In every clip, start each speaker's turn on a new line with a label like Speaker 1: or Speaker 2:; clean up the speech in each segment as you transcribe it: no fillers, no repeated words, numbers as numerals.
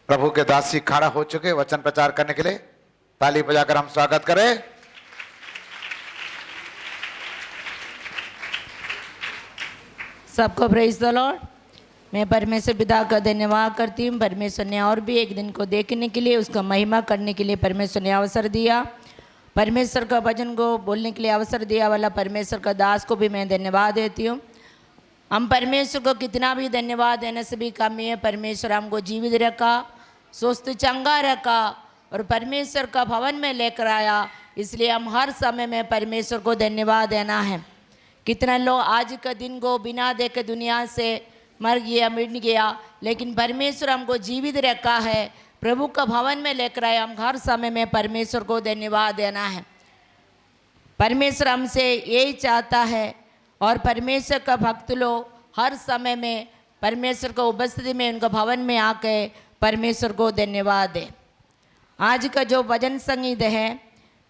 Speaker 1: प्रभु के दासी खड़ा हो चुके वचन प्रचार करने के लिए ताली बजाकर हम स्वागत करें।
Speaker 2: सबको प्रेज द लॉर्ड। मैं परमेश्वर पिता का धन्यवाद करती हूँ। परमेश्वर ने और भी एक दिन को देखने के लिए, उसका महिमा करने के लिए परमेश्वर ने अवसर दिया। परमेश्वर का वचन को बोलने के लिए अवसर दिया वाला परमेश्वर का दास को भी मैं धन्यवाद देती हूँ। हम परमेश्वर को कितना भी धन्यवाद देने से भी कम है। परमेश्वर हमको जीवित रखा, स्वस्थ चंगा रखा और परमेश्वर का भवन में लेकर आया, इसलिए हम हर समय में परमेश्वर को धन्यवाद देना है। कितना लोग आज का दिन को बिना देखे दुनिया से मर गया, मिट गया, लेकिन परमेश्वर हमको जीवित रखा है, प्रभु का भवन में लेकर आए। हम हर समय में परमेश्वर को धन्यवाद देना है। परमेश्वर हमसे यही चाहता है और परमेश्वर का भक्त लोग हर समय में परमेश्वर को उपस्थिति में उनका भवन में आके परमेश्वर को धन्यवाद दे। आज का जो भजन संगीत है,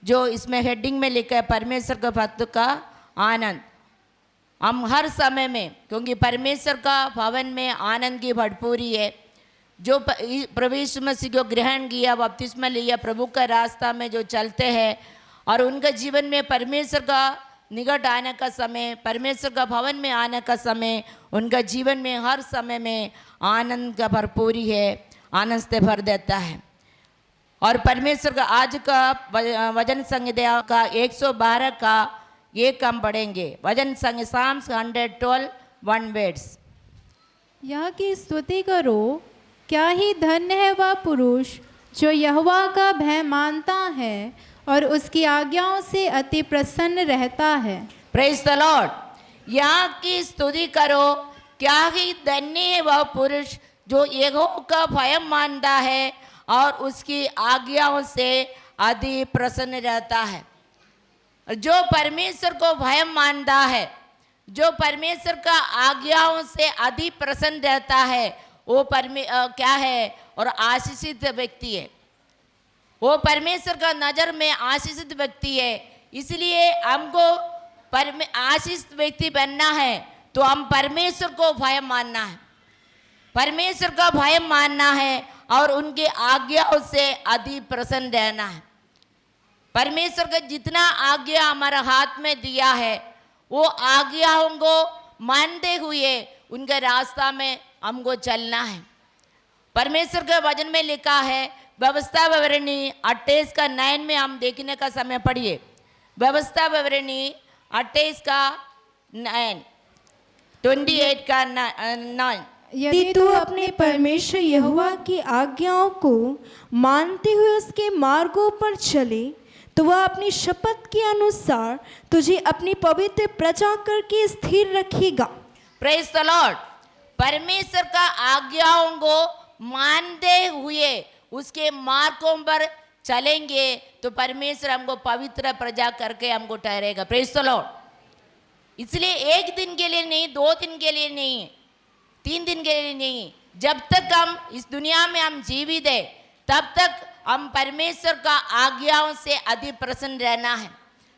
Speaker 2: जो इसमें हेडिंग में लिखा है परमेश्वर का भक्त का आनंद, हम हर समय में, क्योंकि परमेश्वर का भवन में आनंद की भरपूरी है। जो प्रभु यीशु मसीह को ग्रहण किया, बपतिस्मा लिया, प्रभु का रास्ता में जो चलते हैं और उनका जीवन में परमेश्वर का निकट आने का समय, परमेश्वर का भवन में आने का समय, उनका जीवन में हर समय में आनंद का भरपूरी है, आनंद से भर देता है। और परमेश्वर का आज का वचन संहिता का 112 का ये कम पढ़ेंगे। वचन संग साम्स 112 1 वर्ड्स।
Speaker 3: यह की स्तुति करो, क्या ही धन्य है वह पुरुष जो यहोवा का भय मानता है और उसकी आज्ञाओं से अति प्रसन्न रहता है।
Speaker 2: Praise the Lord. यहाँ की स्तुति करो, क्या ही धन्य है वह पुरुष जो यहोवा का भय मानता है और उसकी आज्ञाओं से अति प्रसन्न रहता है। जो परमेश्वर को भय मानता है, जो परमेश्वर का आज्ञाओं से अधिक प्रसन्न रहता है, वो क्या है और आशीषित व्यक्ति है। वो परमेश्वर का नज़र में आशीषित व्यक्ति है। इसलिए हमको आशीषित व्यक्ति बनना है तो हम परमेश्वर को भय मानना है, परमेश्वर का भय मानना है और उनके आज्ञाओं से अधिक प्रसन्न रहना है। परमेश्वर का जितना आज्ञा हमारा हाथ में दिया है, वो आज्ञाओं को मानते हुए उनके रास्ता में हमको चलना है। परमेश्वर के वचन में लिखा है, व्यवस्था विवरणी 28 का 9 में हम देखने का समय पढ़िए। व्यवस्था विवरणी 28 का 9, 28 का 9।
Speaker 3: यदि तू अपने परमेश्वर यहोवा की आज्ञाओं को मानते हुए उसके मार्गों पर चले तो वह अपनी शपथ के अनुसार तुझे अपनी पवित्र प्रजा करके स्थिर रखेगा।
Speaker 2: Praise the lord. परमेश्वर का आज्ञाओं को मानते हुए उसके मार्गों पर चलेंगे तो परमेश्वर हमको पवित्र प्रजा करके हमको ठहरेगा। Praise the Lord. इसलिए एक दिन के लिए नहीं, 2 दिन के लिए नहीं, 3 दिन के लिए नहीं, जब तक हम इस दुनिया में हम जीवित है तब तक हम परमेश्वर का आज्ञाओं से अधिक प्रसन्न रहना है,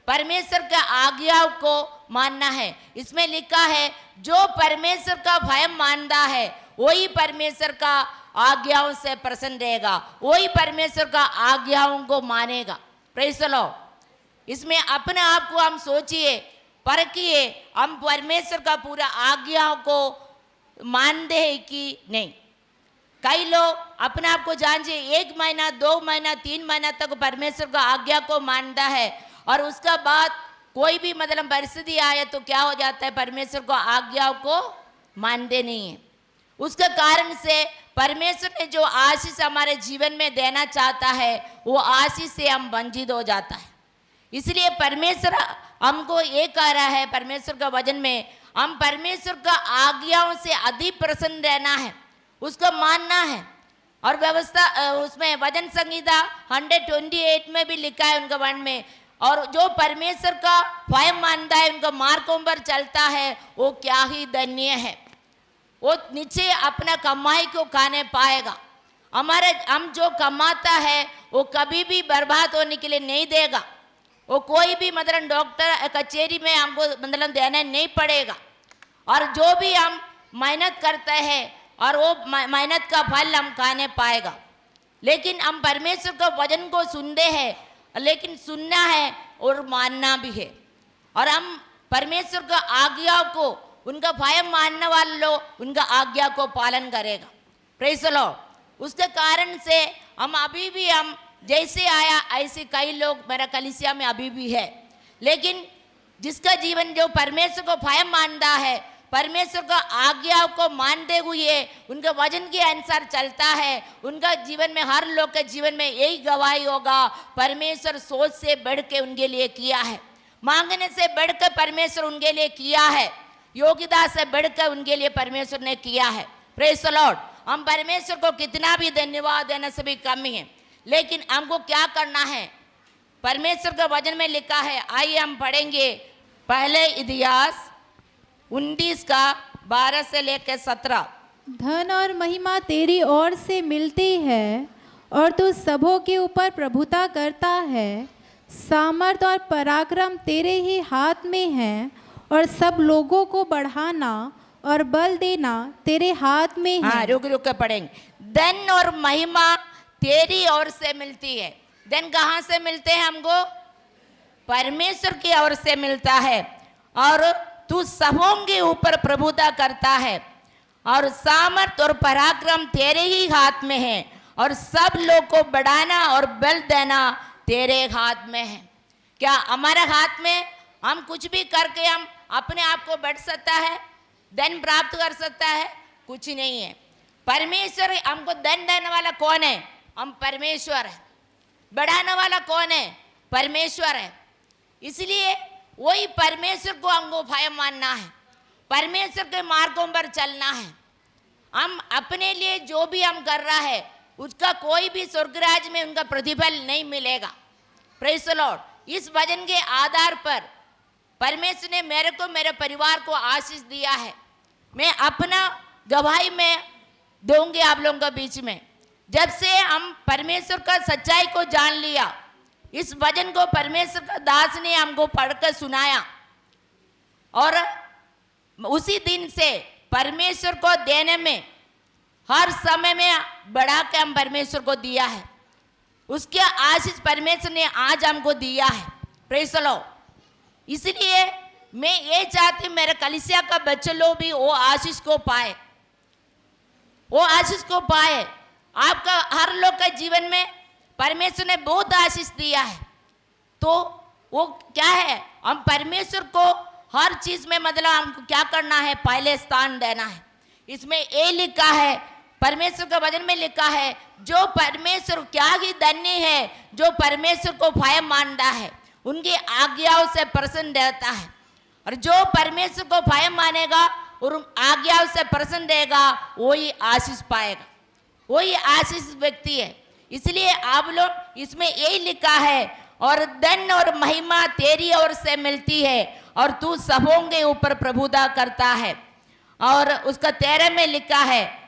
Speaker 2: परमेश्वर का आज्ञाओं को मानना है। इसमें लिखा है, जो परमेश्वर का भय मानता है वही परमेश्वर का आज्ञाओं से प्रसन्न रहेगा, वही परमेश्वर का आज्ञाओं को मानेगा। Praise the Lord. इसमें अपने आप को हम सोचिए, परखिए, हम परमेश्वर का पूरा आज्ञाओं को मानते हैं कि नहीं। कई लोग अपने आप को जांचे, 1 महीना 2 महीना 3 महीना तक परमेश्वर का आज्ञा को मानता है और उसका बाद कोई भी परिस्थिति आए तो क्या हो जाता है, परमेश्वर को आज्ञाओं को मानते नहीं है। उसका कारण से परमेश्वर ने जो आशीष हमारे जीवन में देना चाहता है वो आशीष से हम वंचित हो जाता है। इसलिए परमेश्वर हमको ये कह रहा है परमेश्वर का वचन में, हम परमेश्वर का आज्ञाओं से अधिक प्रसन्न रहना है, उसको मानना है। और व्यवस्था उसमें वचन संहिता 128 में भी लिखा है उनका वर्ण में, और जो परमेश्वर का भय मानता है, उनका मार्गों पर चलता है, वो क्या ही धन्य है। वो नीचे अपना कमाई को खाने पाएगा। हम जो कमाता है वो कभी भी बर्बाद होने के लिए नहीं देगा। वो कोई भी डॉक्टर कचेरी में हमको देना नहीं पड़ेगा। और जो भी हम मेहनत करते हैं और वो मेहनत का फल हम खाने पाएगा। लेकिन हम परमेश्वर का वचन को सुनते हैं, लेकिन सुनना है और मानना भी है। और हम परमेश्वर का आज्ञा को, उनका भय मानने वाले लोग उनका आज्ञा को पालन करेगा। Praise the Lord. उसके कारण से हम अभी भी, हम जैसे आया ऐसे कई लोग मेरा कलीसिया में अभी भी है, लेकिन जिसका जीवन जो परमेश्वर को भय मानता है, परमेश्वर का आज्ञा को मानते हुए उनके वचन के अनुसार चलता है, उनका जीवन में, हर लोग के जीवन में यही गवाही होगा, परमेश्वर सोच से बढ़ के उनके लिए किया है, मांगने से बढ़कर परमेश्वर उनके लिए किया है, योग्यता से बढ़कर उनके लिए परमेश्वर ने किया है। Praise the Lord. हम परमेश्वर को कितना भी धन्यवाद देने से भी कम ही है, लेकिन हमको क्या करना है? परमेश्वर का वचन में लिखा है, आइए हम पढ़ेंगे पहले इतिहास 19 का 12 से लेकर 17।
Speaker 4: धन और महिमा तेरी ओर से मिलती है और तू सबों के ऊपर प्रभुता करता है। सामर्थ और पराक्रम तेरे ही हाथ में है और सब लोगों को बढ़ाना और बल देना तेरे हाथ में है।
Speaker 2: हाँ, रुक रुक के पढ़ेंगे। धन और महिमा तेरी ओर से मिलती है। धन कहाँ से मिलते हैं हमको? परमेश्वर की ओर से मिलता है। और तू सबों के ऊपर प्रभुता करता है और सामर्थ और पराक्रम तेरे ही हाथ में है और सब लोग को बढ़ाना और बल देना तेरे हाथ में है। क्या हमारे हाथ में हम कुछ भी करके हम अपने आप को बढ़ सकता है, धन प्राप्त कर सकता है? कुछ नहीं है। परमेश्वर हमको धन देने वाला कौन है? हम परमेश्वर है। बढ़ाने वाला कौन है? परमेश्वर है। इसलिए वही परमेश्वर को हमको भय मानना है, परमेश्वर के मार्गों पर चलना है। हम अपने लिए जो भी हम कर रहा है उसका कोई भी स्वर्गराज में उनका प्रतिफल नहीं मिलेगा। Praise the Lord. इस वचन के आधार पर परमेश्वर ने मेरे को, मेरे परिवार को आशीष दिया है। मैं अपना गवाही में दूंगी आप लोगों के बीच में। जब से हम परमेश्वर का सच्चाई को जान लिया, इस वचन को परमेश्वर का दास ने हमको पढ़कर सुनाया और उसी दिन से परमेश्वर को देने में हर समय में बढ़ा के हम परमेश्वर को दिया है। उसके आशीष परमेश्वर ने आज हमको दिया है। Praise the Lord. इसलिए मैं ये चाहती हूँ मेरे कलीसिया का बच्चे लोग भी वो आशीष को पाए, वो आशीष को पाए। आपका हर लोग के जीवन में परमेश्वर ने बहुत आशीष दिया है, तो वो क्या है? हम परमेश्वर को हर चीज में, मतलब हमको क्या करना है? पहले स्थान देना है। इसमें ये लिखा है, परमेश्वर का वचन में लिखा है, जो परमेश्वर क्या ही धन्य है जो परमेश्वर को भय मानता है, उनकी आज्ञाओं से प्रसन्न रहता है। और जो परमेश्वर को भय मानेगा और उन आज्ञाओं से प्रसन्न रहेगा, वही आशीष पाएगा, वही आशीष व्यक्ति है। इसलिए आप लोग, इसमें यही लिखा है, और धन और महिमा तेरी ओर से मिलती है और तू सबों के ऊपर प्रभुता करता है। और उसका 13 में लिखा है,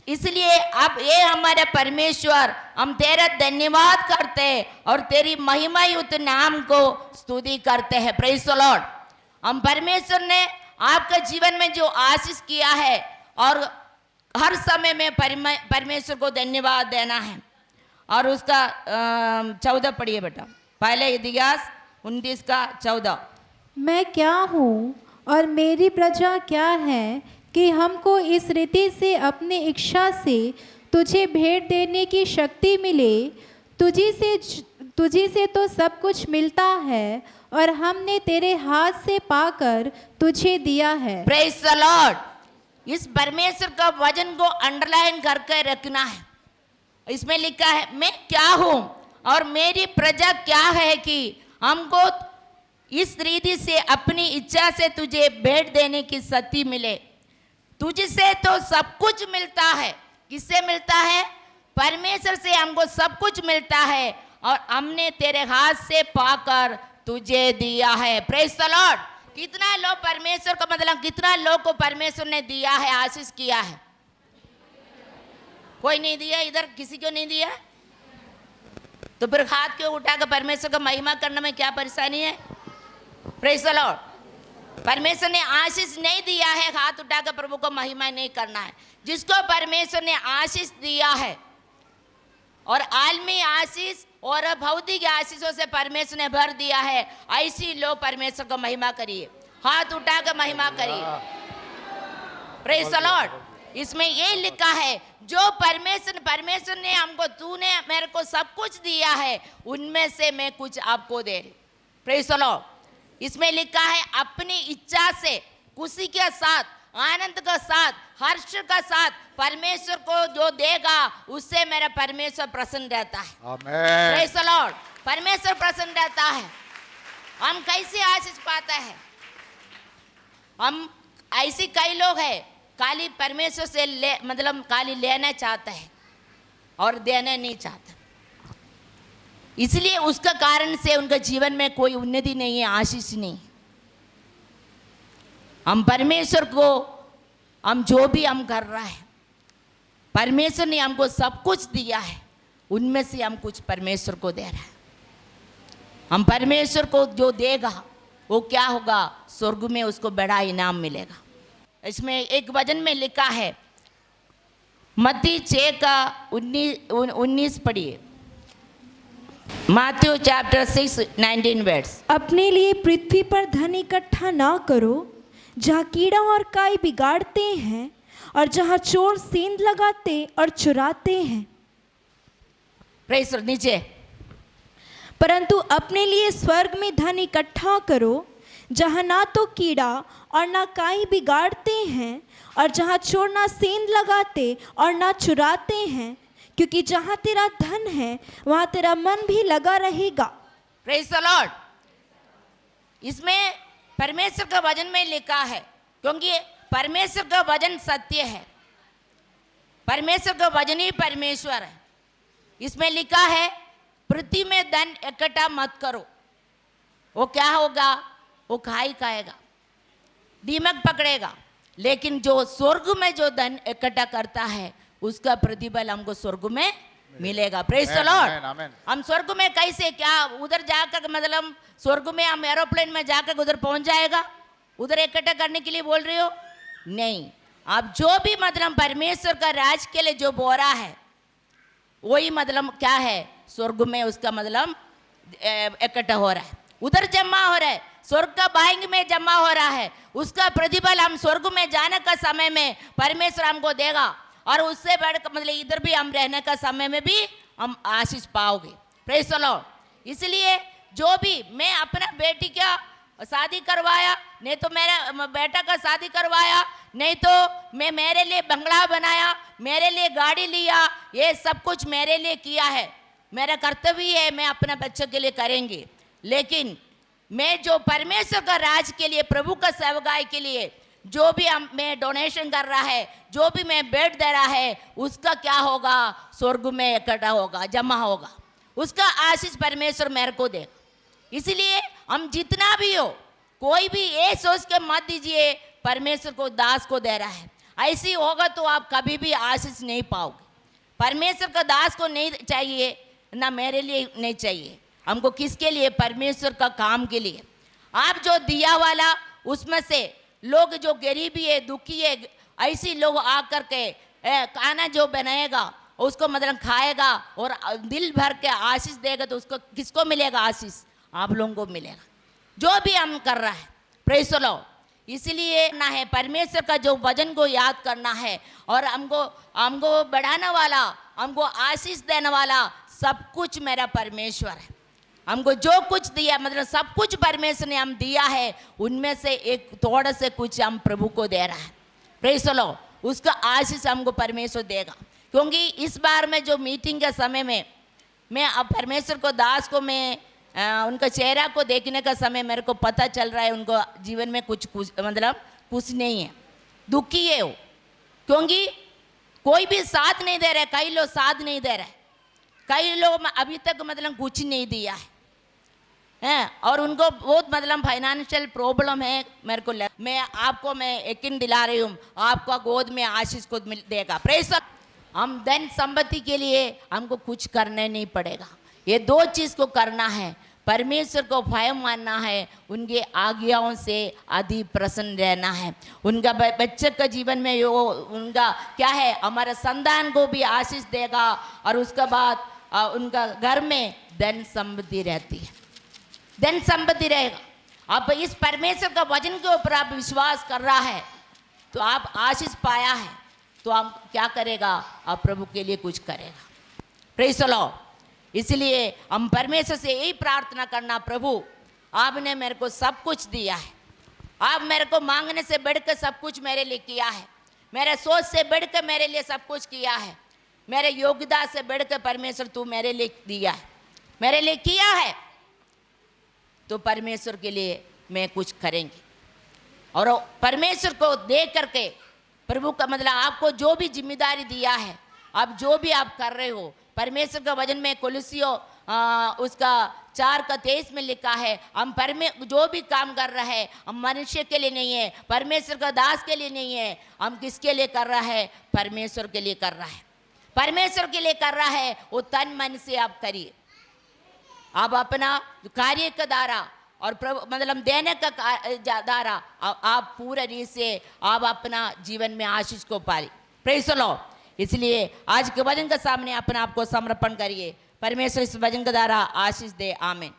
Speaker 2: इसलिए अब ये हमारे परमेश्वर, हम तेरा धन्यवाद करते हैं और तेरी महिमा युक्त नाम को स्तुति करते हैं। Praise the Lord. हम परमेश्वर ने आपका जीवन में जो आशीष किया है और हर समय में परमेश्वर को धन्यवाद देना है। और उसका 14 पढ़िए बेटा, पहले इतिहास 29 का 14।
Speaker 4: मैं क्या हूँ और मेरी प्रजा क्या है कि हमको इस रीति से अपनी इच्छा से तुझे भेंट देने की शक्ति मिले। तुझी से तो सब कुछ मिलता है और हमने तेरे हाथ से पाकर तुझे दिया है।
Speaker 2: Praise the Lord. इस परमेश्वर का वचन को अंडरलाइन करके रखना है। इसमें लिखा है, मैं क्या हूँ और मेरी प्रजा क्या है कि हमको इस रीति से अपनी इच्छा से तुझे भेंट देने की शक्ति मिले। तुझसे तो सब कुछ मिलता है। किससे मिलता है? परमेश्वर से हमको सब कुछ मिलता है और हमने तेरे हाथ से पाकर तुझे दिया है। Praise the Lord. कितना लोग परमेश्वर का, मतलब कितना लोग को परमेश्वर ने दिया है, आशीष किया है? कोई नहीं दिया इधर, किसी को नहीं दिया। तो फिर हाथ क्यों उठाकर परमेश्वर का महिमा करने में क्या परेशानी है? Praise the lord. परमेश्वर ने आशीष नहीं दिया है हाथ उठाकर प्रभु को महिमा नहीं करना है। जिसको परमेश्वर ने आशीष दिया है और आलमी आशीष और भौतिक आशीषों से परमेश्वर ने भर दिया है। ऐसी लोग परमेश्वर को महिमा करिए, हाथ उठाकर महिमा करिए। Praise the Lord. इसमें ये लिखा है जो परमेश्वर ने हमको, तूने मेरे को सब कुछ दिया है, उनमें से मैं कुछ आपको दे रही। Praise the Lord. इसमें लिखा है अपनी इच्छा से, खुशी के साथ, आनंद के साथ, हर्ष का साथ परमेश्वर को जो देगा उससे मेरा परमेश्वर प्रसन्न रहता है।
Speaker 1: आमेन।
Speaker 2: Praise the lord. परमेश्वर प्रसन्न रहता है। हम कैसे आशीष पाते हैं? हम ऐसी कई लोग हैं खाली परमेश्वर से मतलब खाली लेना चाहता है और देना नहीं चाहता, इसलिए उसका कारण से उनका जीवन में कोई उन्नति नहीं है, आशीष नहीं। हम परमेश्वर को, हम जो भी हम कर रहा है, परमेश्वर ने हमको सब कुछ दिया है, उनमें से हम कुछ परमेश्वर को दे रहा है। हम परमेश्वर को जो देगा वो क्या होगा? स्वर्ग में उसको बड़ा इनाम मिलेगा। इसमें एक वचन में लिखा है, मत्ती 6 का 19 पढ़िए। Matthew chapter 6 19 words.
Speaker 3: अपने लिए पृथ्वी पर धन इकट्ठा ना करो, जहाँ कीड़ा और काई बिगाड़ते हैं और जहाँ चोर सेंध लगाते और चुराते हैं।
Speaker 2: प्रेस नीचे।
Speaker 3: परंतु अपने लिए स्वर्ग में धन इकट्ठा करो, जहाँ ना तो कीड़ा और ना काई बिगाड़ते हैं और जहाँ चोर ना सेंध लगाते और ना चुराते हैं, क्योंकि जहाँ तेरा धन है वहाँ तेरा मन भी लगा रहेगा।
Speaker 2: Praise the Lord. इसमें परमेश्वर का वचन में लिखा है, क्योंकि परमेश्वर का वचन सत्य है, परमेश्वर का वचन ही परमेश्वर है। इसमें लिखा है पृथ्वी में धन इकट्ठा मत करो, वो क्या होगा? वो खाएगा, दीमक पकड़ेगा। लेकिन जो स्वर्ग में जो धन इकट्ठा करता है उसका प्रतिफल हमको स्वर्ग में मिलेगा। Praise the Lord. हम स्वर्ग में कैसे, क्या उधर जाकर मतलब स्वर्ग में हम एरोप्लेन में जाकर उधर पहुंच जाएगा? उधर इकट्ठा करने के लिए बोल रहे हो? नहीं। आप जो भी मतलब परमेश्वर का राज के लिए जो बोरा है वही मतलब क्या है? स्वर्ग में उसका मतलब इकट्ठा हो रहा है, उधर जमा हो रहा है, स्वर्ग का बैंक में जमा हो रहा है। उसका प्रतिफल हम स्वर्ग में जाने का समय में परमेश्वर हमको देगा, और उससे बढ़कर मतलब इधर भी हम रहने का समय में भी हम आशीष पाओगे। Praise the Lord. इसलिए जो भी मैं अपना बेटी का शादी करवाया, नहीं तो मेरा बेटा का शादी करवाया, नहीं तो मैं मेरे लिए बंगला बनाया, मेरे लिए गाड़ी लिया, ये सब कुछ मेरे लिए किया है, मेरा कर्तव्य है, मैं अपने बच्चों के लिए करेंगे। लेकिन मैं जो परमेश्वर का राज के लिए, प्रभु का सेवकाई के लिए जो भी मैं डोनेशन कर रहा है, जो भी मैं बेट दे रहा है, उसका क्या होगा? स्वर्ग में इकट्ठा होगा, जमा होगा, उसका आशीष परमेश्वर मेरे को देगा। इसलिए हम जितना भी हो, कोई भी ये सोच के मत दीजिए परमेश्वर को दास को दे रहा है, ऐसी होगा तो आप कभी भी आशीष नहीं पाओगे। परमेश्वर का दास को नहीं चाहिए, ना मेरे लिए नहीं चाहिए, हमको किसके लिए? परमेश्वर का काम के लिए। आप जो दिया वाला, उसमें से लोग जो गरीबी है, दुखी है, ऐसी लोग आकर के खाना जो बनाएगा उसको मतलब खाएगा और दिल भर के आशीष देगा, तो उसको किसको मिलेगा? आशीष आप लोगों को मिलेगा, जो भी हम कर रहा है। Praise the Lord. इसलिए ना है परमेश्वर का जो वचन को याद करना है, और हमको बढ़ाने वाला, हमको आशीष देने वाला सब कुछ मेरा परमेश्वर है। हमको जो कुछ दिया, मतलब सब कुछ परमेश्वर ने हम दिया है, उनमें से एक थोड़ा से कुछ हम प्रभु को दे रहा है। Praise the Lord. उसका आशीष हमको परमेश्वर देगा। क्योंकि इस बार में जो मीटिंग के समय में मैं अब परमेश्वर को दास को मैं उनका चेहरा को देखने का समय मेरे को पता चल रहा है उनको जीवन में कुछ मतलब कुछ नहीं है, दुखी है वो, क्योंकि कोई भी साथ नहीं दे रहा है। कई लोग साथ नहीं दे रहे, कई लोग अभी तक मतलब कुछ नहीं दिया है, और उनको बहुत मतलब फाइनेंशियल प्रॉब्लम है। मेरे को मैं आपको मैं यकीन दिला रही हूँ, आपका गोद में आशीष को मिल देगा। प्रेज। हम धन संपत्ति के लिए हमको कुछ करने नहीं पड़ेगा, ये दो चीज़ को करना है। परमेश्वर को भय मानना है, उनके आज्ञाओं से आदि प्रसन्न रहना है। उनका बच्चे का जीवन में वो उनका क्या है, हमारे संतान को भी आशीष देगा, और उसके बाद उनका घर में धन समृद्धि रहती है, धन समृद्धि रहेगा। अब इस परमेश्वर का वचन के ऊपर आप विश्वास कर रहा है तो आप आशीष पाया है, तो आप क्या करेगा, आप प्रभु के लिए कुछ करेगा। Praise the Lord. इसलिए हम परमेश्वर से यही प्रार्थना करना, प्रभु आपने मेरे को सब कुछ दिया है, आप मेरे को मांगने से बढ़कर सब कुछ मेरे लिए किया है, मेरे सोच से बढ़कर मेरे लिए सब कुछ किया है, मेरे योग्यता से बढ़कर परमेश्वर तू मेरे लिए दिया है, मेरे लिए किया है, तो परमेश्वर के लिए मैं कुछ करेंगे। और परमेश्वर को देख करके प्रभु का मतलब आपको जो भी जिम्मेदारी दिया है, आप जो भी आप कर रहे हो, परमेश्वर का वचन में कुलुसियों उसका 4:23 में लिखा है, हम जो भी काम कर रहे हैं हम मनुष्य के लिए नहीं है, परमेश्वर का दास के लिए नहीं है, हम किसके लिए कर रहा है, परमेश्वर के लिए कर रहा है, परमेश्वर के लिए कर रहा है। वो तन मन से आप करिए, आप अपना कार्य का द्वारा और प्रभु मतलब देने का द्वारा आप पूरा रीत से आप अपना जीवन में आशीष को पाए। Praise the Lord. इसलिए आज के वचन के सामने अपने आप को समर्पण करिए, परमेश्वर इस वचन के द्वारा आशीष दे। आमीन।